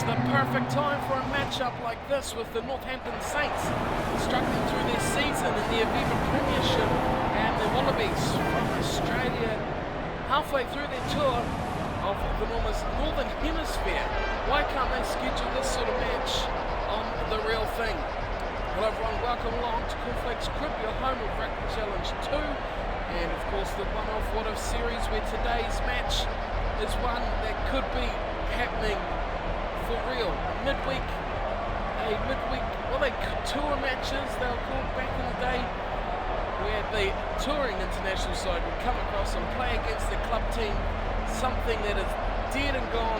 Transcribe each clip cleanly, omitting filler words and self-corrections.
It's the perfect time for a matchup like this with the Northampton Saints struggling through their season in the Aviva Premiership and the Wallabies from Australia halfway through their tour of the Northern Hemisphere. Why can't they schedule this sort of match on The Real Thing? Hello everyone, welcome along to Cornflakes Crib, your home of Rugby Challenge 2, and of course the one-off what-if series where today's match is one that could be happening for real. Midweek, well, they tour matches, they were called back in the day, where the touring international side would come across and play against the club team, something that is dead and gone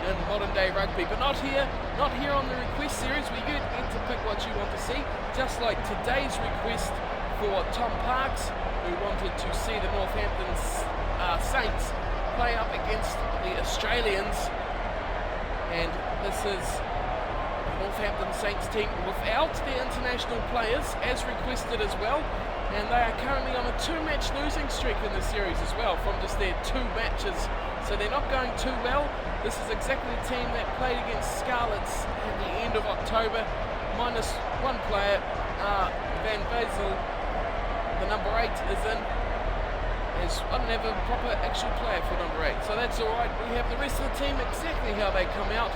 in modern day rugby, but not here on the request series where you get to pick what you want to see, just like today's request for Tom Parks, who wanted to see the Northampton Saints play up against the Australians. And this is the Northampton Saints team without their international players, as requested as well. And they are currently on a 2-match losing streak in the series as well, from just their 2 matches. So they're not going too well. This is exactly the team that played against Scarlets at the end of October. Minus 1 player, Van Bazel, the number 8, is in. As I don't have a proper actual player for number 8, so that's alright. We have the rest of the team exactly how they come out,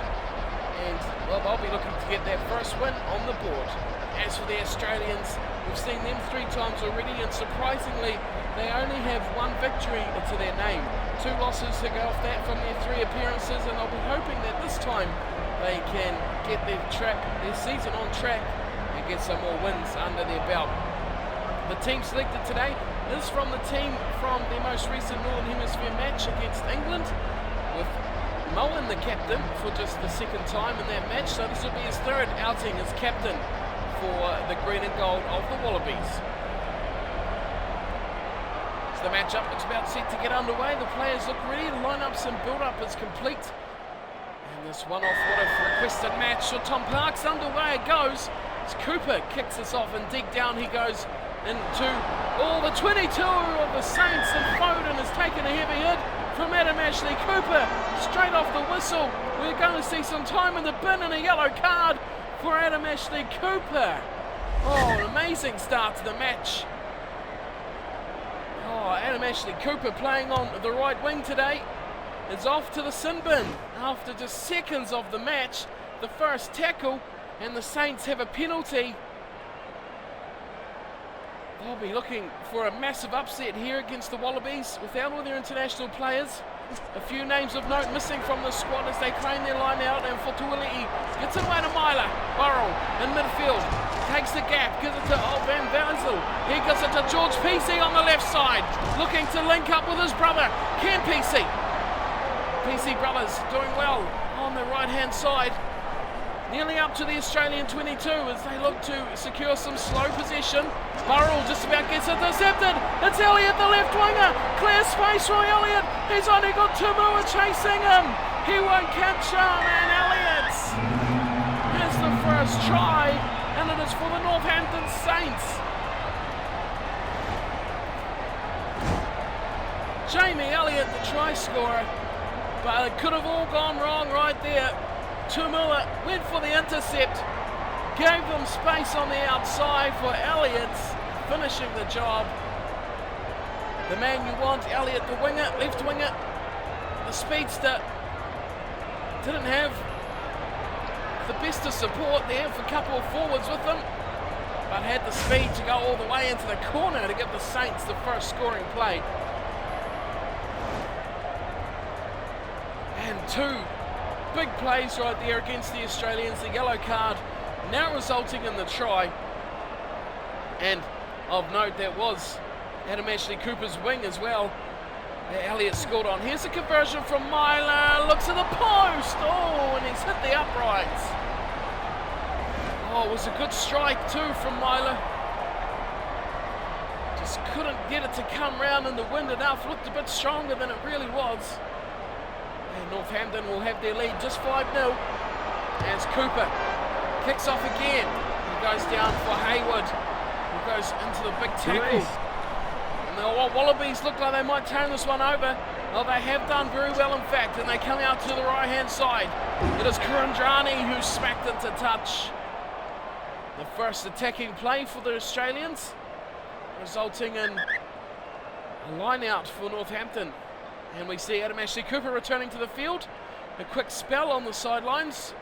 and well, I'll be looking to get that first win on the board. As for the Australians, we've seen them 3 times already, and surprisingly they only have 1 victory to their name. 2 losses to go off that from their 3 appearances, and I'll be hoping that this time they can get their season on track and get some more wins under their belt. The team selected today is from the team from their most recent Northern Hemisphere match against England, with Mullen the captain for just the 2nd time in that match, so this will be his 3rd outing as captain for the green and gold of the Wallabies. So the matchup looks about set to get underway. The players look ready, the lineups and build-up is complete. And this one-off what-if requested match for Tom Parks underway it goes. As Cooper kicks us off and deep down he goes into all the 22 of the Saints, and Foden has taken a heavy hit from Adam Ashley Cooper straight off the whistle. We're going to see some time in the bin and a yellow card for Adam Ashley Cooper. Oh, an amazing start to the match. Oh, Adam Ashley Cooper playing on the right wing today is off to the sin bin after just seconds of the match. The first tackle, and the Saints have a penalty. They'll be looking for a massive upset here against the Wallabies without all their international players. A few names of note missing from the squad as they claim their line out, and Fotuali'i gets it away to Myler. Burrow in midfield, takes the gap, gives it to Van Bazel. He gives it to George PC on the left side, looking to link up with his brother, Ken PC. PC brothers doing well on the right-hand side. Nearly up to the Australian 22 as they look to secure some slow possession. Burrell just about gets intercepted. It's Elliott, the left winger. Clear space for Elliott. He's only got Tumua chasing him. He won't catch him, and Elliott has the first try, and it is for the Northampton Saints. Jamie Elliott, the try scorer, but it could have all gone wrong right there. Tumua went for the intercept, gave them space on the outside for Elliott, finishing the job. The man you want, Elliott, the winger, left winger, the speedster, didn't have the best of support there for a couple of forwards with them, but had the speed to go all the way into the corner to give the Saints the first scoring play. And 2 big plays right there against the Australians. The yellow card now resulting in the try, and of note that was Adam Ashley Cooper's wing as well. Elliott scored on. Here's a conversion from Myler, looks at the post, and he's hit the uprights. It was a good strike too from Myler. Just couldn't get it to come round in the wind enough, looked a bit stronger than it really was. And Northampton will have their lead just 5-0 as Cooper kicks off again. He goes down for Hayward, who goes into the big tackle. And the Wallabies look like they might turn this one over. Well, they have done very well, in fact, and they come out to the right-hand side. It is Kurandrani who smacked into touch. The first attacking play for the Australians, resulting in a line-out for Northampton. And we see Adam Ashley Cooper returning to the field. A quick spell on the sidelines,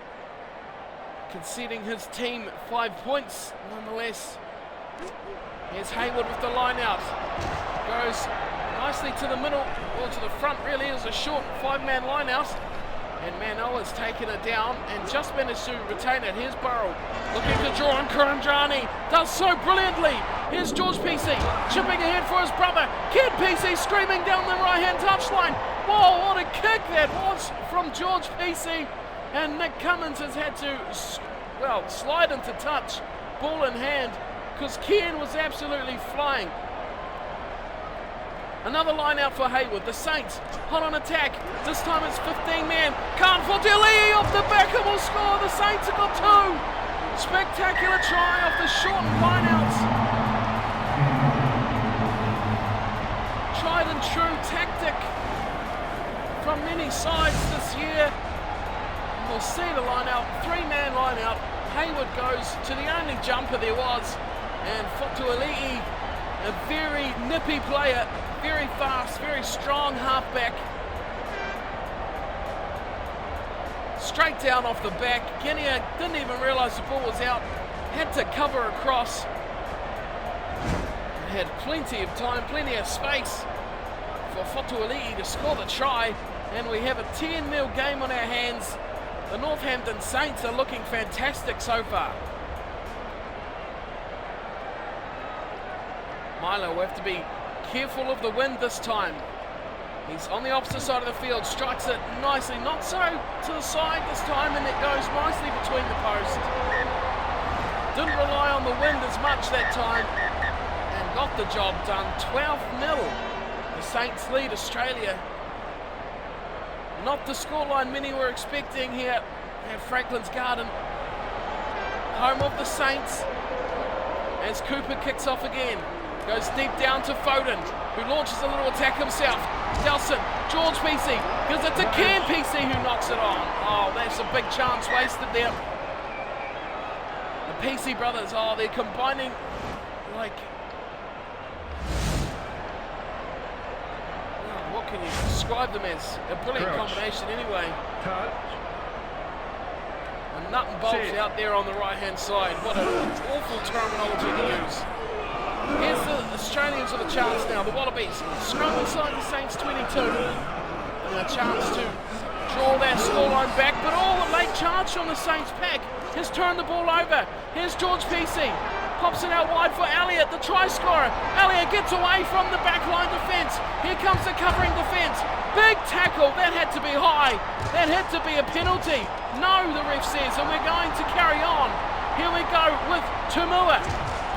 conceding his team 5 points nonetheless. Here's Hayward with the line-out. Goes nicely to the middle, or to the front really. It was a short 5-man line-out. And Manoa's taken it down and just managed to retain it. Here's Burrow looking to draw on Kurandrani. Does so brilliantly. Here's George Pesey chipping ahead for his brother. Ken Pesey screaming down the right-hand touchline. Whoa, what a kick that was from George Pesey. And Nick Cummins has had to, well, slide into touch, ball in hand, because Ken was absolutely flying. Another line out for Hayward. The Saints hot on attack. This time it's 15 men. Khan Fortelli off the back and will score. The Saints have got 2. Spectacular try off the short line outs. Tried and true tactic from many sides this year. And we'll see the line out. 3-man line out. Hayward goes to the only jumper there was. And Fortelli, a very nippy player. Very fast, very strong halfback. Straight down off the back. Kenia didn't even realise the ball was out. Had to cover across. Had plenty of time, plenty of space for Fortelli to score the try. And we have a 10-0 game on our hands. The Northampton Saints are looking fantastic so far. Milo will have to be careful of the wind this time. He's on the opposite side of the field, strikes it nicely, not so to the side this time, and it goes nicely between the posts. Didn't rely on the wind as much that time, and got the job done. 12-0. The Saints lead Australia. Not the scoreline many were expecting here at Franklin's Garden. Home of the Saints, as Cooper kicks off again. Goes deep down to Foden, who launches a little attack himself. Delson, George Pesey, gives it to Ken Pesey, who knocks it on. Oh, that's a big chance wasted there. The Pesey brothers, oh, they're combining like... Oh, what can you describe them as? A brilliant combination anyway. Touch. And nut and bolts out there on the right-hand side. What an awful terminology to use. Here's the Australians with a chance now, the Wallabies. Scrum inside the Saints 22. And a chance to draw their scoreline back, but a late charge from the Saints pack has turned the ball over. Here's George Pesey. Pops it out wide for Elliott, the try scorer. Elliott gets away from the backline defence. Here comes the covering defence. Big tackle, that had to be high. That had to be a penalty. No, the ref says, and we're going to carry on. Here we go with Tumua.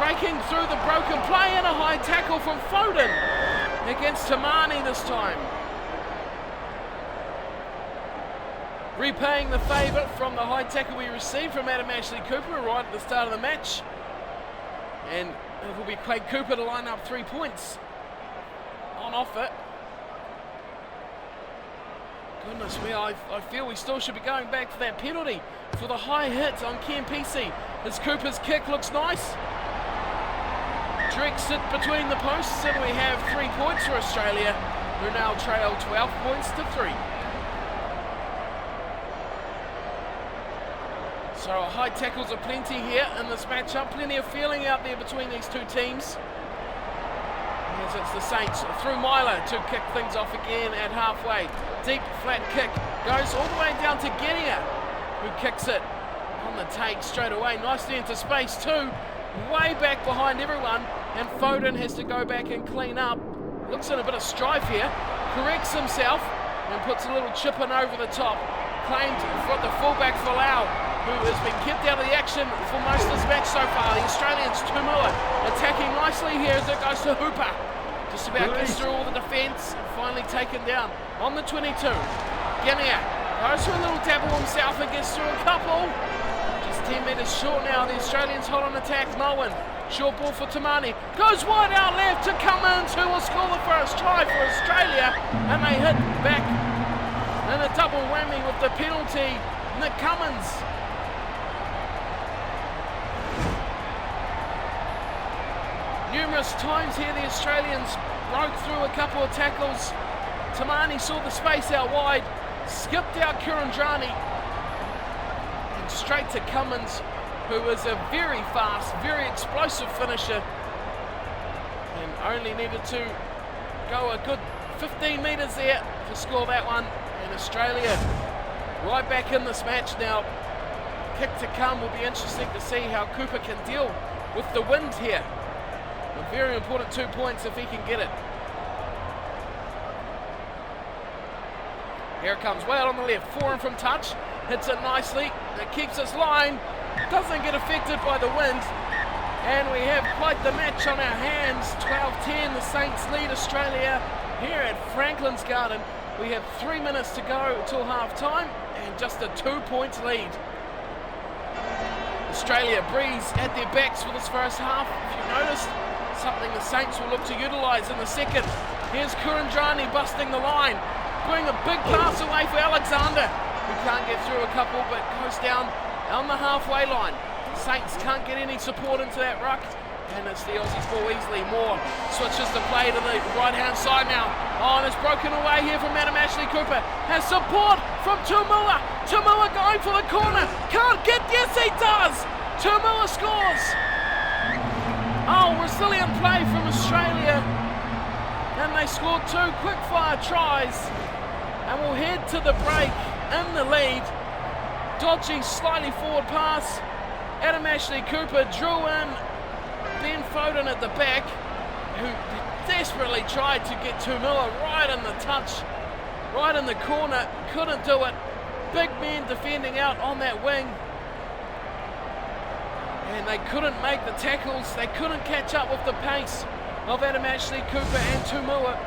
Breaking through the broken play and a high tackle from Foden against Tamani this time. Repaying the favour from the high tackle we received from Adam Ashley Cooper right at the start of the match. And it will be Craig Cooper to line up 3 points on offer. Goodness me, I feel we still should be going back for that penalty for the high hit on Ken Pesey. As Cooper's kick looks nice. Drekes it between the posts, and we have 3 points for Australia, who now trail 12 points to 3. So high tackles are plenty here in this matchup, plenty of feeling out there between these two teams. As it's the Saints through Myler to kick things off again at halfway. Deep flat kick goes all the way down to Genia, who kicks it on the take straight away, nicely into space too. Way back behind everyone, and Foden has to go back and clean up. Looks in a bit of strife here, corrects himself and puts a little chip in over the top. Claimed for the fullback Folau, who has been kept out of the action for most of this match so far. The Australians, Tumua, attacking nicely here as it goes to Hooper. Just about gets through all the defence, finally taken down on the 22. Genia goes for a little dabble himself and gets through a couple. 10 metres short now, the Australians hot on attack. Mullen Short ball for Tamani. Goes wide out left to Cummins, who will score the first try for Australia. And they hit back in a double whammy with the penalty. Nick Cummins. Numerous times here the Australians broke through a couple of tackles. Tamani saw the space out wide, skipped out Kurandrani, and straight to Cummins, who is a very fast, very explosive finisher, and only needed to go a good 15 metres there to score that one. And Australia right back in this match now. Kick to come. Will be interesting to see how Cooper can deal with the wind here. A very important 2 points if he can get it. Here it comes, well on the left, Foran from touch, hits it nicely, it keeps its line, doesn't get affected by the wind, and we have quite the match on our hands. 12-10, the Saints lead Australia here at Franklin's Garden. We have 3 minutes to go till half time, and just a 2 points lead. Australia breeze at their backs for this first half, if you noticed, something the Saints will look to utilise in the second. Here's Kurandrani busting the line, doing a big pass away for Alexander, who can't get through a couple but goes down on the halfway line. Saints can't get any support into that ruck, and it's the Aussies ball easily. Moore switches the play to the right hand side now. Oh, and it's broken away here from Adam Ashley Cooper. Has support from Tumua. Tumua going for the corner. Can't get, yes he does! Tumua scores! Oh, resilient play from Australia. And they scored 2 quick-fire tries. And we'll head to the break in the lead. Dodgy, slightly forward pass. Adam Ashley Cooper drew in Ben Foden at the back, who desperately tried to get Tumua right in the touch, right in the corner. Couldn't do it. Big men defending out on that wing. And they couldn't make the tackles. They couldn't catch up with the pace of Adam Ashley Cooper and Tumua.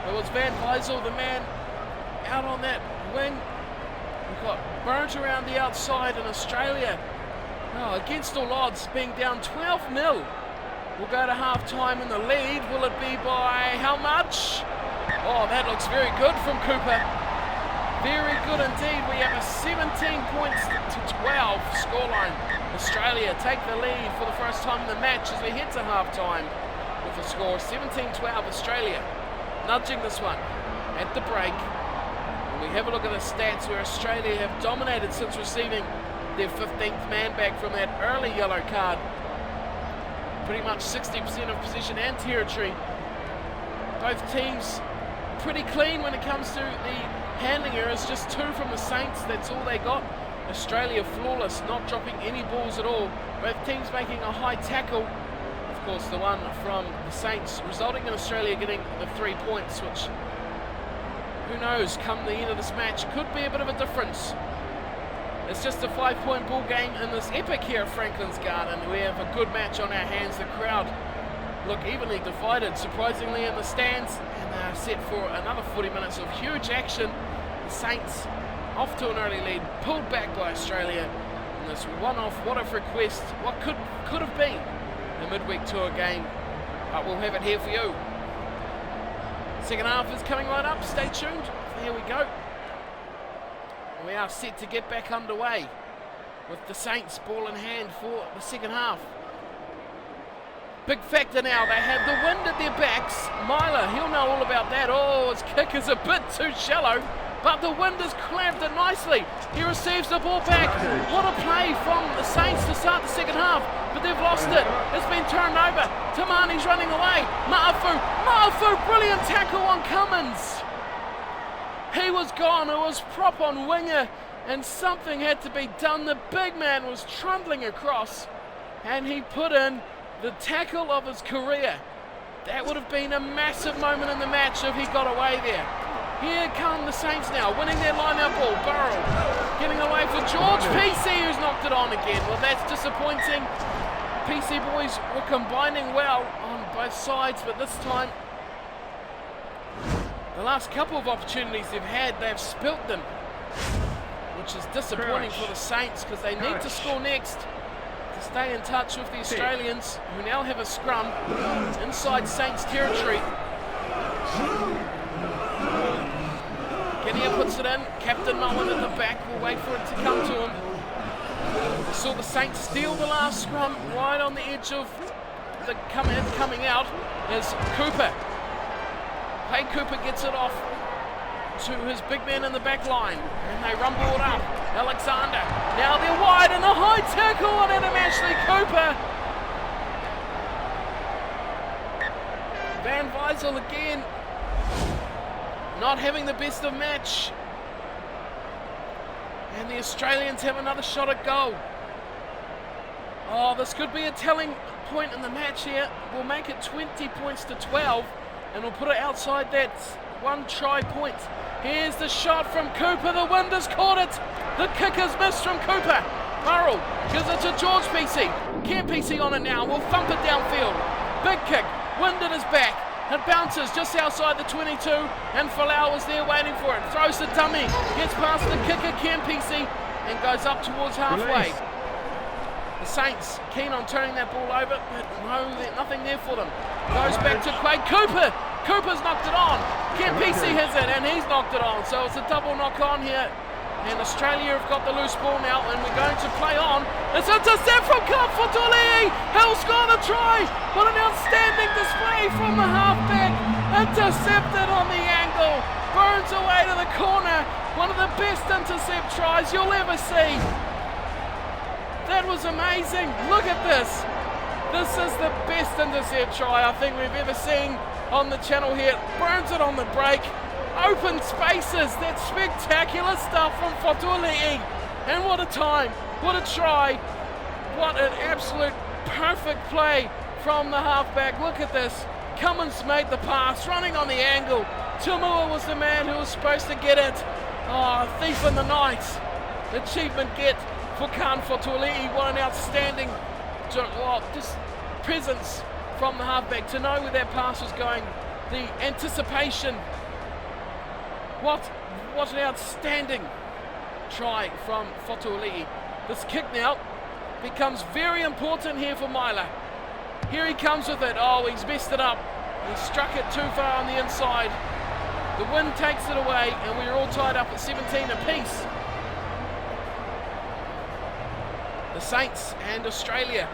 It was Van Weisel, the man out on that wing, who got burnt around the outside in Australia. Oh, against all odds, being down 12-0. We'll go to half-time in the lead. Will it be by how much? Oh, that looks very good from Cooper. Very good indeed. We have a 17 points to 12 scoreline. Australia take the lead for the first time in the match as we head to half-time with a score 17-12 Australia. Nudging this one at the break. And we have a look at the stats where Australia have dominated since receiving their 15th man back from that early yellow card. Pretty much 60% of possession and territory. Both teams pretty clean when it comes to the handling errors. Just 2 from the Saints, that's all they got. Australia flawless, not dropping any balls at all. Both teams making a high tackle. Of course, the one from the Saints resulting in Australia getting the 3 points, which, who knows, come the end of this match, could be a bit of a difference. It's just a 5-point ball game in this epic here at Franklin's Garden. We have a good match on our hands. The crowd look evenly divided, surprisingly, in the stands, and they are set for another 40 minutes of huge action. The Saints off to an early lead, pulled back by Australia in this one-off request, what could have been a midweek tour game, but we'll have it here for you. Second half is coming right up, stay tuned. Here we go. We are set to get back underway with the Saints ball in hand for the second half. Big factor now, they have the wind at their backs. Myler, he'll know all about that. Oh, his kick is a bit too shallow, but the wind has clamped it nicely. He receives the ball back. What a play from the Saints to start the second half, but they've lost it. It's been turned over. Tamani's running away. Ma'afu, brilliant tackle on Cummins. He was gone. It was prop on winger, and something had to be done. The big man was trundling across, and he put in the tackle of his career. That would have been a massive moment in the match if he got away there. Here come the Saints now, winning their line-out ball. Burrow getting away for George PC, who's knocked it on again. Well, that's disappointing. PC boys were combining well on both sides, but this time, the last couple of opportunities they've had, they've spilt them. which is disappointing for the Saints because they need to score next to stay in touch with the Australians, who now have a scrum inside Saints territory. Guinea puts it in. Captain Mullen at the back will wait for it to come to him. We saw the Saints steal the last scrum right on the edge of the coming out as Cooper. Hey, Cooper gets it off to his big man in the back line, and they rumble it up. Alexander, now they're wide, and a high tackle on Adam Ashley Cooper. Van Wezel again not having the best of match, and the Australians have another shot at goal. Oh, this could be a telling point in the match here. We'll make it 20 points to 12, and we'll put it outside that one try point. Here's the shot from Cooper. The wind has caught it. The kick is missed from Cooper. Burrell gives it to George PC. Cam PC on it now. We'll thump it downfield. Big kick. Wind at his back. It bounces just outside the 22, and Folau is there waiting for it. Throws the dummy. Gets past the kicker, Cam PC, and goes up towards halfway. The Saints keen on turning that ball over, but no, nothing there for them. Goes back to Quade. Cooper. Cooper's knocked it on. Cam PC has it, and he's knocked it on. So it's a double knock on here. And Australia have got the loose ball now, and we're going to play on. It's intercept from Fotoli. He'll score the try. What an outstanding display from the halfback. Intercepted on the angle. Burns away to the corner. One of the best intercept tries you'll ever see. That was amazing. Look at this. This is the best intercept try I think we've ever seen on the channel here. Burns it on the break. Open spaces. That's spectacular stuff from Fotoli. And what a time. What a try. What an absolute perfect play from the halfback. Look at this. Cummins made the pass, running on the angle. Tumua was the man who was supposed to get it. Oh, thief in the night. Achievement get for Khan Fotoli. What an outstanding just presence from the halfback to know where that pass was going. The anticipation. What an outstanding try from Fotoli. This kick now becomes very important here for Myler. Here he comes with it. Oh, he's messed it up. He struck it too far on the inside. The wind takes it away, and we're all tied up at 17 apiece. The Saints and Australia.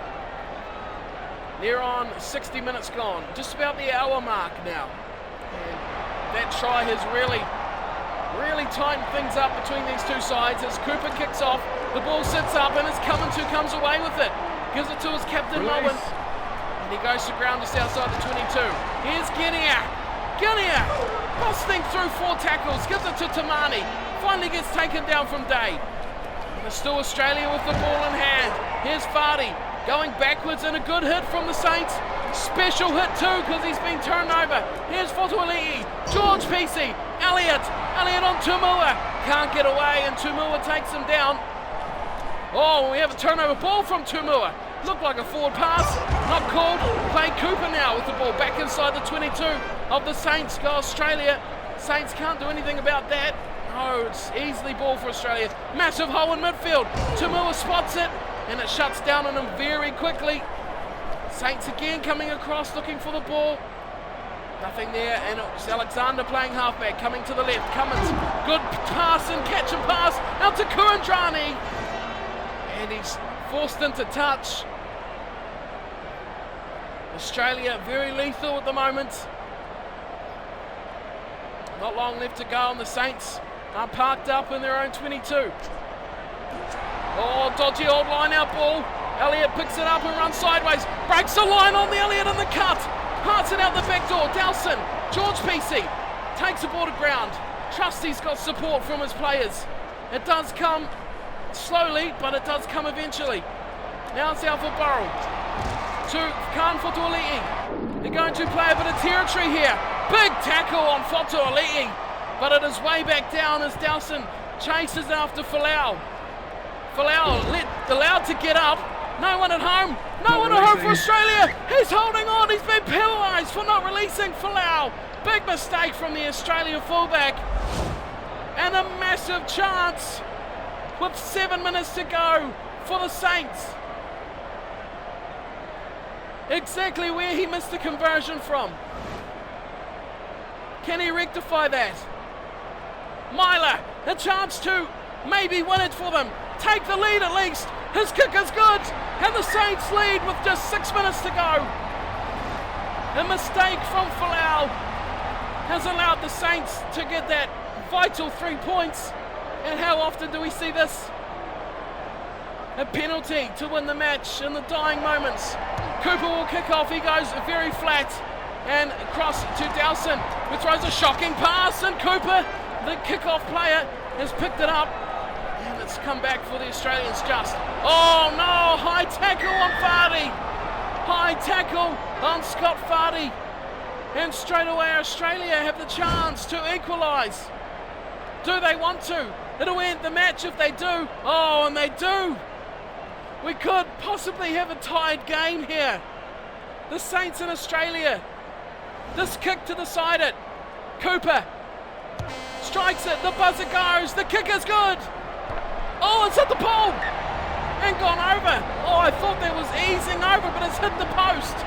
They're on 60 minutes gone. Just about the hour mark now. And that try has really tightened things up between these two sides as Cooper kicks off. The ball sits up, and it's Cummins who comes away with it. Gives it to his captain, Mullen. And he goes to ground just outside the 22. Here's Guinea. Busting through 4 tackles. Gives it to Tamani. Finally gets taken down from Day. And it's still Australia with the ball in hand. Here's Vardy going backwards, and a good hit from the Saints. Special hit too, because he's been turned over. Here's Fotoli. George PC. Elliott on Tumua. Can't get away, and Tumua takes him down. Oh, we have a turnover ball from Tumua. Looked like a forward pass. Not called. Play Cooper now with the ball back inside the 22 of the Saints. Go Australia. Saints can't do anything about that. Oh, it's easily ball for Australia. Massive hole in midfield. Tumua spots it, and it shuts down on him very quickly. Saints again coming across looking for the ball. Nothing there, and it's Alexander playing halfback, coming to the left. Cummins, good pass and catch and pass out to Kurandrani. And he's forced into touch. Australia very lethal at the moment. Not long left to go, and the Saints are parked up in their own 22. Oh, dodgy old line-out ball. Elliott picks it up and runs sideways. Breaks the line on the Elliott in the cut. Parts it out the back door. Dowson, George PC, takes the ball to ground. Trusts he's got support from his players. It does come slowly, but it does come eventually. Now it's out for Burrell. To Khan Fotoli. They're going to play a bit of territory here. Big tackle on Fotoli, but it is way back down as Dowson chases after Folau. Folau allowed to get up. No one at home. No one at home for Australia. He's holding on. He's been penalised for not releasing Folau. Big mistake from the Australian fullback. And a massive chance with 7 minutes to go for the Saints. Exactly where he missed the conversion from. Can he rectify that? Myler, a chance to maybe win it for them. Take the lead at least. His kick is good. And the Saints lead with just 6 minutes to go. A mistake from Folau has allowed the Saints to get that vital 3 points. And how often do we see this? A penalty to win the match in the dying moments. Cooper will kick off. He goes very flat and across to Dowson, who throws a shocking pass, and Cooper, the kick-off player, has picked it up, and it's come back for the Australians just. Oh no, high tackle on Vardy. High tackle on Scott Vardy. And straight away Australia have the chance to equalise. Do they want to? It'll end the match if they do. Oh, and they do. We could possibly have a tied game here. The Saints in Australia. This kick to decide it. Cooper strikes it. The buzzer goes. The kick is good. Oh, it's hit the pole and gone over. Oh, I thought that was easing over, but it's hit the post.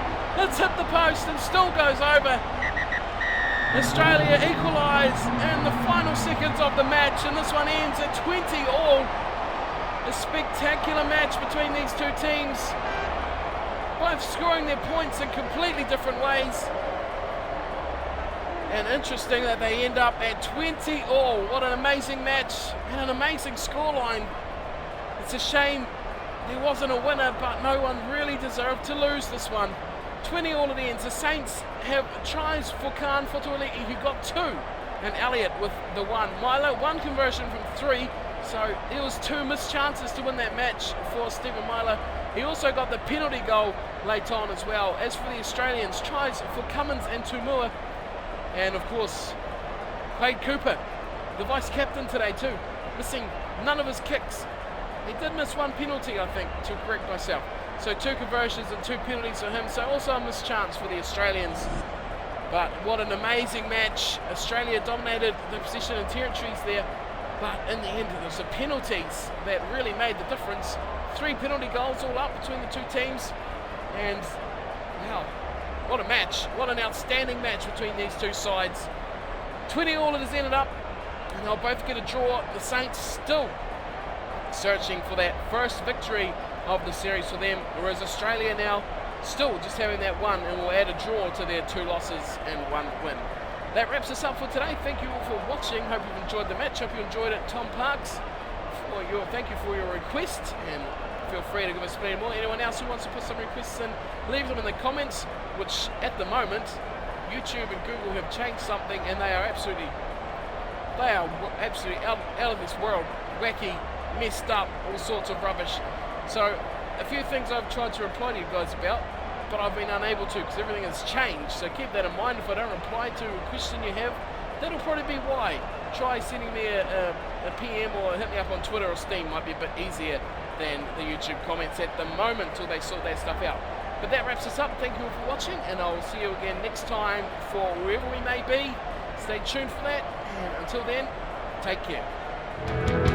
It's hit the post and still goes over. Australia equalise in the final seconds of the match, and this one ends at 20-all. A spectacular match between these two teams, both scoring their points in completely different ways. And interesting that they end up at 20-all. What an amazing match and an amazing scoreline. It's a shame there wasn't a winner, but no one really deserved to lose this one. 20-all at the end. The Saints have tries for Khan Fotuali'i, who got 2, and Elliott with the 1. Milo, 1 conversion from 3. So there was 2 missed chances to win that match for Stephen Myler. He also got the penalty goal late on as well. As for the Australians, tries for Cummins and Tumua. And of course, Quade Cooper, the vice-captain today too, missing none of his kicks. He did miss 1 penalty, I think, to correct myself. So 2 conversions and 2 penalties for him. So also a missed chance for the Australians. But what an amazing match. Australia dominated the possession and territories there. But in the end, it was the penalties that really made the difference. 3 penalty goals all up between the 2 teams. And, wow, what a match. What an outstanding match between these 2 sides. 20-all it has ended up. And they'll both get a draw. The Saints still searching for that first victory of the series for them. Whereas Australia now still just having that 1 and will add a draw to their 2 losses and 1 win. That wraps us up for today. Thank you all for watching. Hope you've enjoyed the match. Hope you enjoyed it. Tom Parks, thank you for your request, and feel free to give us plenty more. Anyone else who wants to put some requests in, leave them in the comments, which at the moment, YouTube and Google have changed something, and they are absolutely out of this world. Wacky, messed up, all sorts of rubbish. So a few things I've tried to reply to you guys about, but I've been unable to because everything has changed. So keep that in mind. If I don't reply to a question you have, that'll probably be why. Try sending me a PM or hit me up on Twitter or Steam. Might be a bit easier than the YouTube comments at the moment until they sort that stuff out. But that wraps us up. Thank you all for watching, and I'll see you again next time for wherever we may be. Stay tuned for that, and until then, take care.